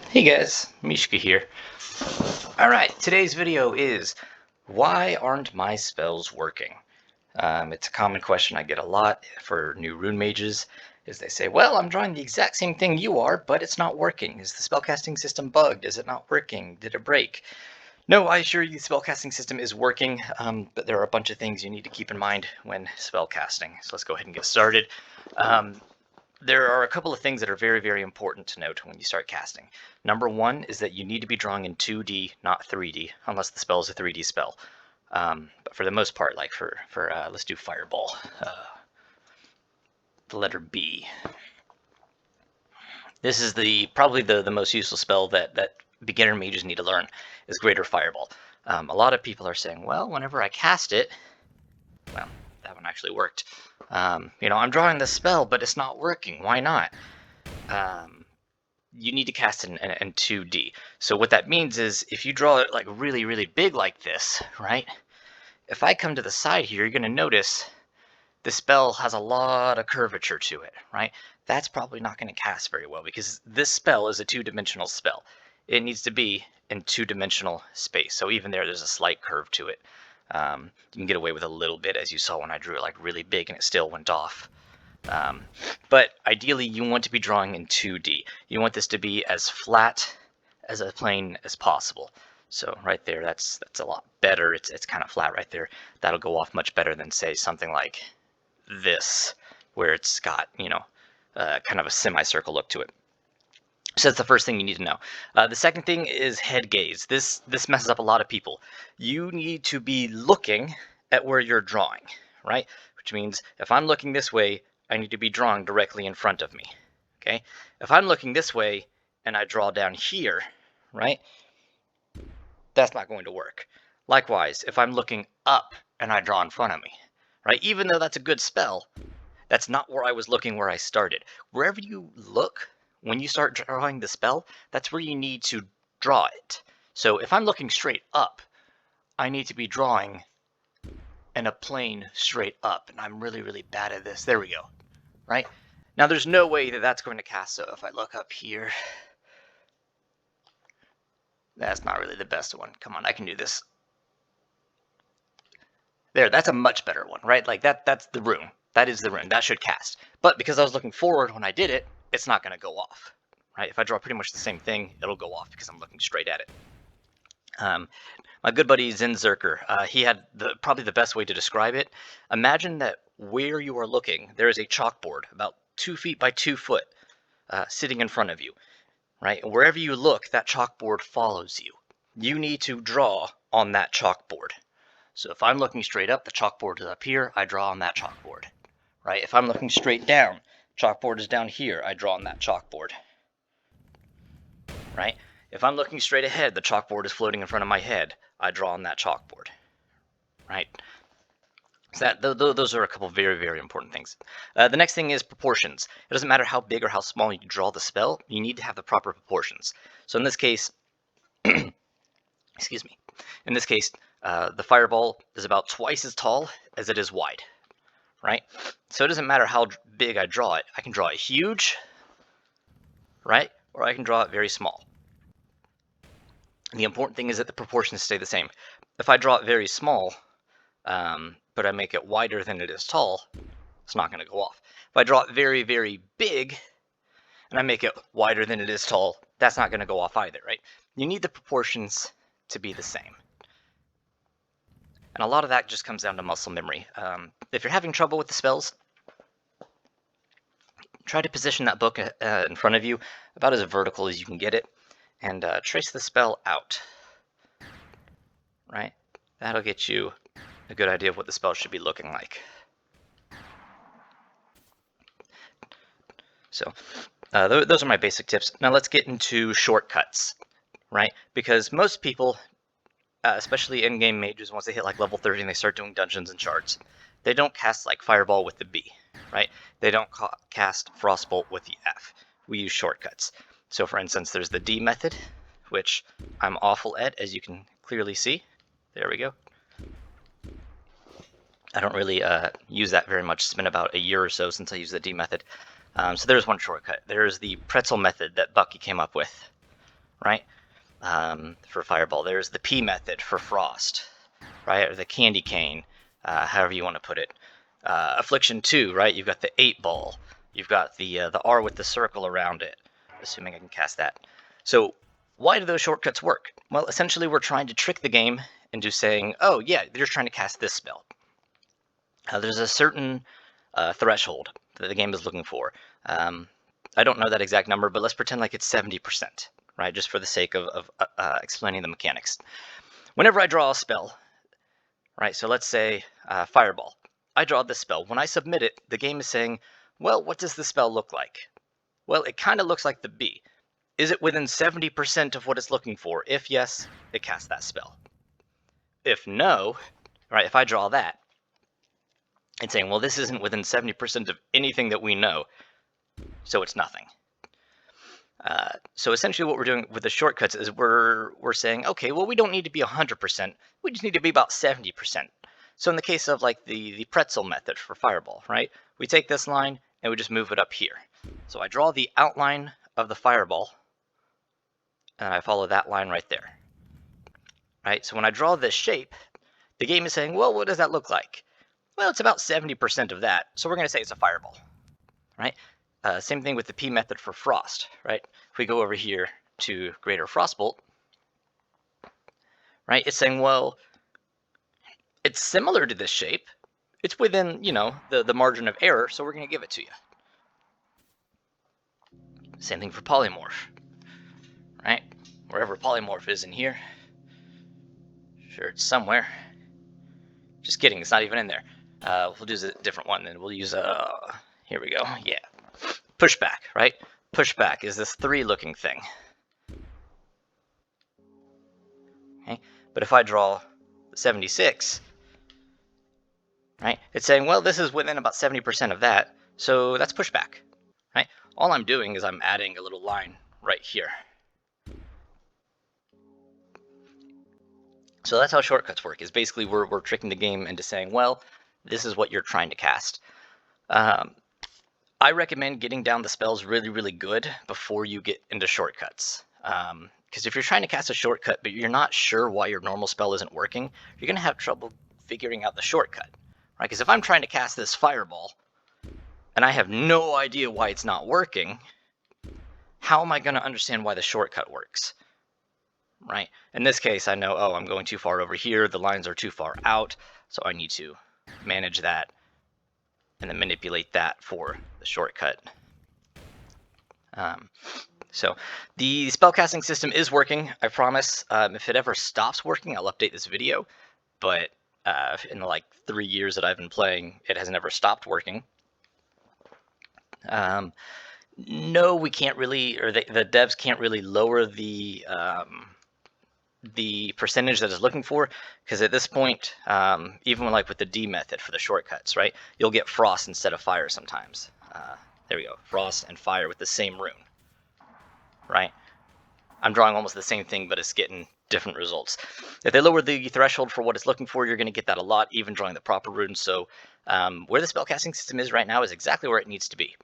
Hey guys, Mishka here. Alright, today's video is, why aren't my spells working? It's a common question I get a lot for new rune mages, is they say, well, I'm drawing the exact same thing you are, but it's not working. Is the spellcasting system bugged? Is it not working? Did it break? No, I assure you the spellcasting system is working, but there are a bunch of things you need to keep in mind when spellcasting. So let's go ahead and get started. There are a couple of things that are very, very important to note when you start casting. Number one is that you need to be drawing in 2D, not 3D, unless the spell is a 3D spell. But for the most part, like let's do Fireball. The letter B. This is probably the most useful spell that beginner mages need to learn, is Greater Fireball. A lot of people are saying, well, whenever I cast it, well, that one actually worked. I'm drawing this spell, but it's not working. Why not? You need to cast in 2D. So what that means is, if you draw it like really, really big like this, right? If I come to the side here, you're going to notice the spell has a lot of curvature to it, right? That's probably not going to cast very well, because this spell is a two-dimensional spell. It needs to be in two-dimensional space. So even there's a slight curve to it. You can get away with a little bit, as you saw when I drew it like really big and it still went off. But ideally you want to be drawing in 2D. You want this to be as flat as a plane as possible. So right there, that's a lot better. It's kind of flat right there. That'll go off much better than, say, something like this, where it's got, kind of a semicircle look to it. So that's the first thing you need to know. The second thing is head gaze. This messes up a lot of people. You need to be looking at where you're drawing, right? Which means if I'm looking this way, I need to be drawing directly in front of me, okay? If I'm looking this way and I draw down here, right, that's not going to work. Likewise, if I'm looking up and I draw in front of me, right, even though that's a good spell, that's not where I was looking where I started. Wherever you look, when you start drawing the spell, that's where you need to draw it. So if I'm looking straight up, I need to be drawing in a plane straight up, and I'm really, really bad at this. There we go, right? Now there's no way that that's going to cast, so if I look up here, that's not really the best one. Come on, I can do this. There, that's a much better one, right? Like that's the rune. That is the rune. That should cast. But because I was looking forward when I did it, it's not going to go off, right? If I draw pretty much the same thing, it'll go off because I'm looking straight at it. My good buddy Zinzerker, he had probably the best way to describe it. Imagine that where you are looking, there is a chalkboard about 2 feet by 2 foot sitting in front of you, right? And wherever you look, that chalkboard follows you. You need to draw on that chalkboard. So if I'm looking straight up, the chalkboard is up here, I draw on that chalkboard, right? If I'm looking straight down, chalkboard is down here, I draw on that chalkboard, right? If I'm looking straight ahead, the chalkboard is floating in front of my head, I draw on that chalkboard, right? So those are a couple of very, very important things. The next thing is proportions. It doesn't matter how big or how small you draw the spell, you need to have the proper proportions. So in this case, excuse me, in this case, the fireball is about twice as tall as it is wide, right? So it doesn't matter how big I draw it. I can draw it huge, right? Or I can draw it very small. The important thing is that the proportions stay the same. If I draw it very small, but I make it wider than it is tall, it's not going to go off. If I draw it very, very big, and I make it wider than it is tall, that's not going to go off either, right? You need the proportions to be the same. And a lot of that just comes down to muscle memory. If you're having trouble with the spells, try to position that book in front of you about as vertical as you can get it, and trace the spell out, right? That'll get you a good idea of what the spell should be looking like. So those are my basic tips. Now let's get into shortcuts, right? Because most people, especially in-game mages, once they hit like level 30 and they start doing dungeons and shards, they don't cast like Fireball with the B, right? They don't cast Frostbolt with the F. We use shortcuts. So for instance, there's the D method, which I'm awful at, as you can clearly see. There we go. I don't really use that very much. It's been about a year or so since I used the D method. So there's one shortcut. There's the pretzel method that Bucky came up with, right? For Fireball. There's the P method for Frost, right? Or the Candy Cane, however you want to put it. Affliction 2, right? You've got the 8-ball. You've got the R with the circle around it, assuming I can cast that. So why do those shortcuts work? Well, essentially we're trying to trick the game into saying, oh yeah, you're trying to cast this spell. There's a certain threshold that the game is looking for. I don't know that exact number, but let's pretend like it's 70%, right? Just for the sake of explaining the mechanics. Whenever I draw a spell, right? So let's say Fireball. I draw this spell. When I submit it, the game is saying, well, what does the spell look like? Well, it kind of looks like the B. Is it within 70% of what it's looking for? If yes, it casts that spell. If no, right, if I draw that, it's saying, well, this isn't within 70% of anything that we know, so it's nothing. So essentially what we're doing with the shortcuts is we're saying, okay, well, we don't need to be 100%. We just need to be about 70%. So in the case of like the pretzel method for Fireball, right? We take this line and we just move it up here. So I draw the outline of the Fireball and I follow that line right there. Right? So when I draw this shape, the game is saying, well, what does that look like? Well, it's about 70% of that, so we're going to say it's a Fireball, right? Same thing with the P method for Frost, right? If we go over here to Greater Frostbolt, right, it's saying, well, it's similar to this shape. It's within, you know, the margin of error, so we're going to give it to you. Same thing for Polymorph, right? Wherever Polymorph is in here. Sure, it's somewhere. Just kidding, it's not even in there. We'll do a different one, then we'll use here we go, yeah. Pushback, right? Pushback is this 3-looking thing. Okay, but if I draw 76, right, it's saying, well, this is within about 70% of that, so that's pushback, right? All I'm doing is I'm adding a little line right here. So that's how shortcuts work, is basically we're tricking the game into saying, well, this is what you're trying to cast. I recommend getting down the spells really, really good before you get into shortcuts. Because if you're trying to cast a shortcut, but you're not sure why your normal spell isn't working, you're going to have trouble figuring out the shortcut, right? Because if I'm trying to cast this Fireball, and I have no idea why it's not working, how am I going to understand why the shortcut works, right? In this case, I know, oh, I'm going too far over here, the lines are too far out, so I need to manage that and then manipulate that for the shortcut. So the spellcasting system is working, I promise. If it ever stops working, I'll update this video, but in the like 3 years that I've been playing, it has never stopped working. No, we can't really, or the devs can't really lower the percentage that it's looking for, because at this point, even like with the D method for the shortcuts, right, you'll get Frost instead of Fire sometimes. There we go, Frost and Fire with the same rune, right? I'm drawing almost the same thing, but it's getting different results. If they lower the threshold for what it's looking for, you're going to get that a lot, even drawing the proper runes. So where the spellcasting system is right now is exactly where it needs to be.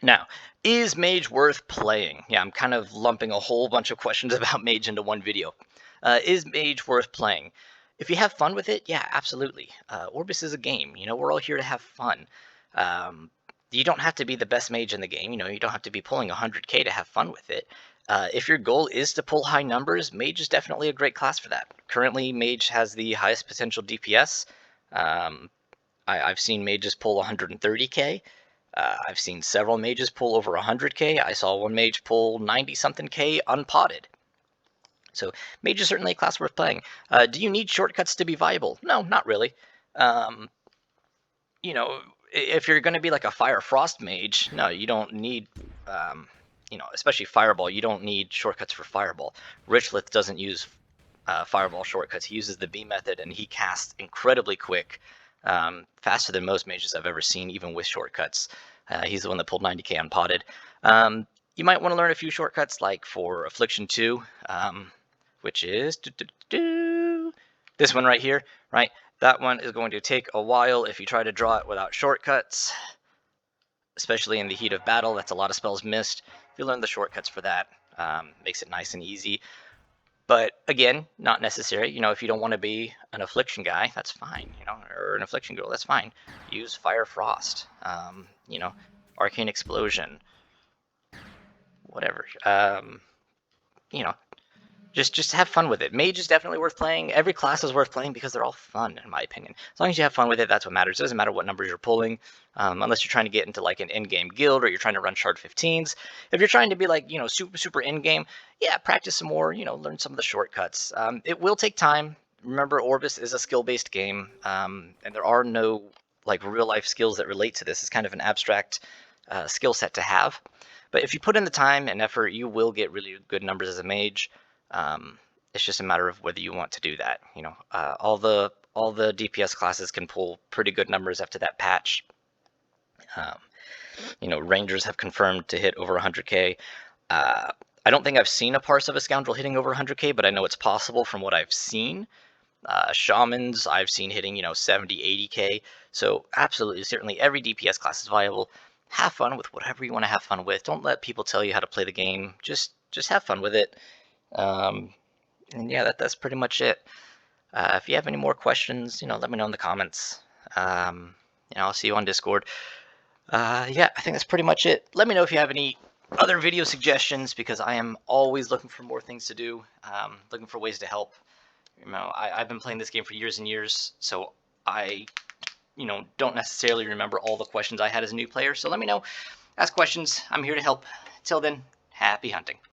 Now, is Mage worth playing? Yeah, I'm kind of lumping a whole bunch of questions about Mage into one video. Is Mage worth playing? If you have fun with it, yeah, absolutely. Orbus is a game. You know, we're all here to have fun. You don't have to be the best Mage in the game. You know, you don't have to be pulling 100k to have fun with it. If your goal is to pull high numbers, Mage is definitely a great class for that. Currently, Mage has the highest potential DPS. I've seen Mages pull 130k. I've seen several mages pull over 100k. I saw one mage pull 90-something k unpotted. So mage is certainly a class worth playing. Do you need shortcuts to be viable? No, not really. You know, if you're going to be like a Fire Frost mage, no, you don't need, you know, especially Fireball, you don't need shortcuts for Fireball. Richlith doesn't use Fireball shortcuts. He uses the B method, and he casts incredibly quick. Faster than most mages I've ever seen, even with shortcuts. He's the one that pulled 90k unpotted. You might want to learn a few shortcuts, like for Affliction 2, which is this one right here, right? That one is going to take a while if you try to draw it without shortcuts, especially in the heat of battle. That's a lot of spells missed. If you learn the shortcuts for that, Makes it nice and easy. But again, not necessary. You know, if you don't want to be an affliction guy, that's fine. You know, or an affliction girl, that's fine. Use Fire Frost. You know, Arcane Explosion. Whatever. You know, just have fun with it. Mage is definitely worth playing. Every class is worth playing because they're all fun, in my opinion. As long as you have fun with it, that's what matters. It doesn't matter what numbers you're pulling, unless you're trying to get into like an in-game guild or you're trying to run shard 15s. If you're trying to be like, you know, super in-game, yeah, practice some more. You know, learn some of the shortcuts. It will take time. Remember, Orbus is a skill-based game, and there are no like real-life skills that relate to this. It's kind of an abstract skill set to have. But if you put in the time and effort, you will get really good numbers as a mage. It's just a matter of whether you want to do that. You know, all the DPS classes can pull pretty good numbers after that patch. You know, Rangers have confirmed to hit over 100k. I don't think I've seen a Parse of a Scoundrel hitting over 100k, but I know it's possible from what I've seen. Shamans I've seen hitting, you know, 70, 80k. So absolutely, certainly every DPS class is viable. Have fun with whatever you want to have fun with. Don't let people tell you how to play the game. Just have fun with it. And yeah, that's pretty much it. If you have any more questions, you know, let me know in the comments. You know, I'll see you on Discord. Yeah, I think that's pretty much it. Let me know if you have any other video suggestions, because I am always looking for more things to do, looking for ways to help. You know, I've been playing this game for years and years, so I, you know, don't necessarily remember all the questions I had as a new player. So let me know. Ask questions. I'm here to help. Till then, happy hunting.